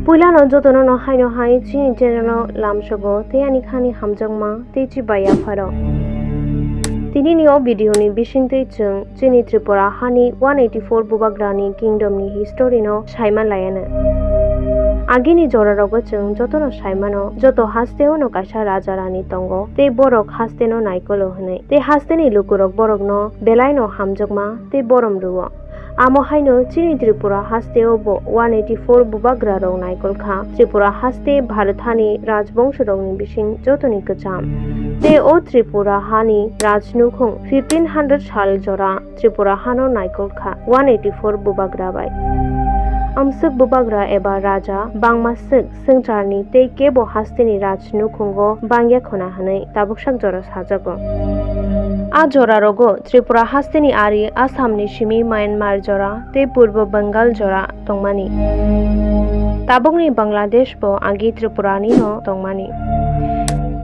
Puilano jotono no haino hai chini general lamshogo te ani khani hamjangma te chi baya pharo. Tini ni o video ni bisingte chung chini Tripura Hani 184 Bubagrani kingdom ni history no shaiman layana. Agini jora rogo chung jotono shaimano joto hasteo no kaisa raja rani tongo te borok haste no naikolo hne te haste ni lukurok borok no belai no hamjagma te borom ruo. Amo haino chini Tripura hasteo bo 184 Bubagra rong naikol kha Tripura haste Bharathani rajbongsh rong ni bising jotoni kacham te o Tripura Hani rajnukhung 1500 sal jora Tripura Hano naikol kha 184 Bubagra bai Amsuk Bubagra eba raja bangmasuk sengcharni te kebo hasteni rajnukhungo bangya khona hanai tabuksak jora sajago A jora rogo Tripura hasteni ari Assamni shimi Myanmar jora te Purbo Bengal jora tongmani tabukni Bangladesh bo agi Tripurani no tongmani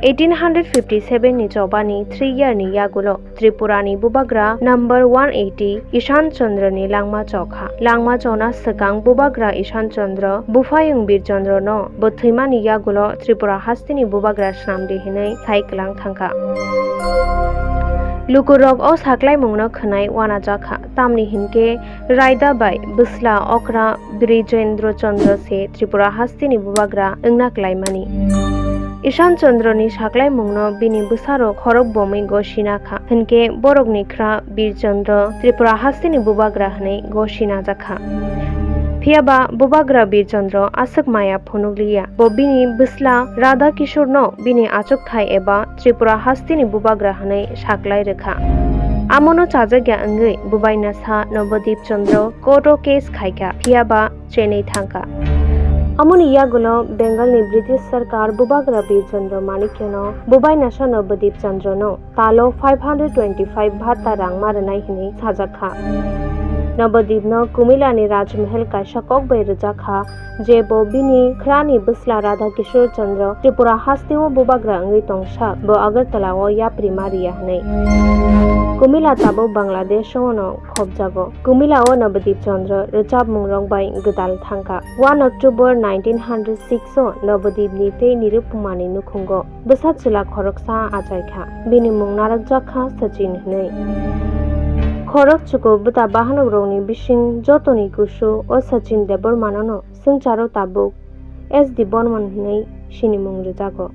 1857 ni jobani 3 year ni yagulo Tripurani Bubagra number 180 Ishan Chandra ni langma chokha langma chona sakang Bubagra Ishan Chandra Bufayung Bir Chandra no bothima ni yagulo Tripura hasteni Bubagra snamde hinai saiklang thangka Lukurok o saklai mungno khanai wana jakha tamni hinke raida bai busla okra Brijendra Chandra se Tripura hasteni Bubagra engna klaimani Ishan Chandra ni saklai mungno bini busaro khorok bomai goshina kha hinke borok ni khra Bir Chandra Tripura hasteni Bubagra hne goshina jakha Phiaba Bubagra Bir Chandra asuk maya phonuglia bo bini busla Radha Kishore no bini achuk thai eba Tripura hasteni Bubagra hne saklai rekha Amono chajagya angui Bubaina sa Navadip Chandra koto case khaika Phiaba Chennai thangka Amoni yagulo Bengal ni British Sarkar Bubagra Bir Chandra Manikyono Bubaina sa Navadip Chandra no talo 525 bhatta rang maranai hini sajakha Navadip no Kumila ni Rajmahal kaisa kokbai rajakha jebo bini khrani busla Radha Kishore Chandra Tripura hasteo Bubagra angri tongsa bo Agartala o yapri maria hnei Kumila tabo Bangladesh no khobjago Kumila o Navadip Chandra rachab mungrong bai gdal thangka 1 October 1906 o Navadip ni te nirupumani nukhungo busat chila khoroksa achaikha bini mung narak jakha Sachin hnei Khorok chuko buta bahanok rongni bising jotoni kusu o Sachin Debormanono sengcharo tabuk SD Barman hnei sinimung rejago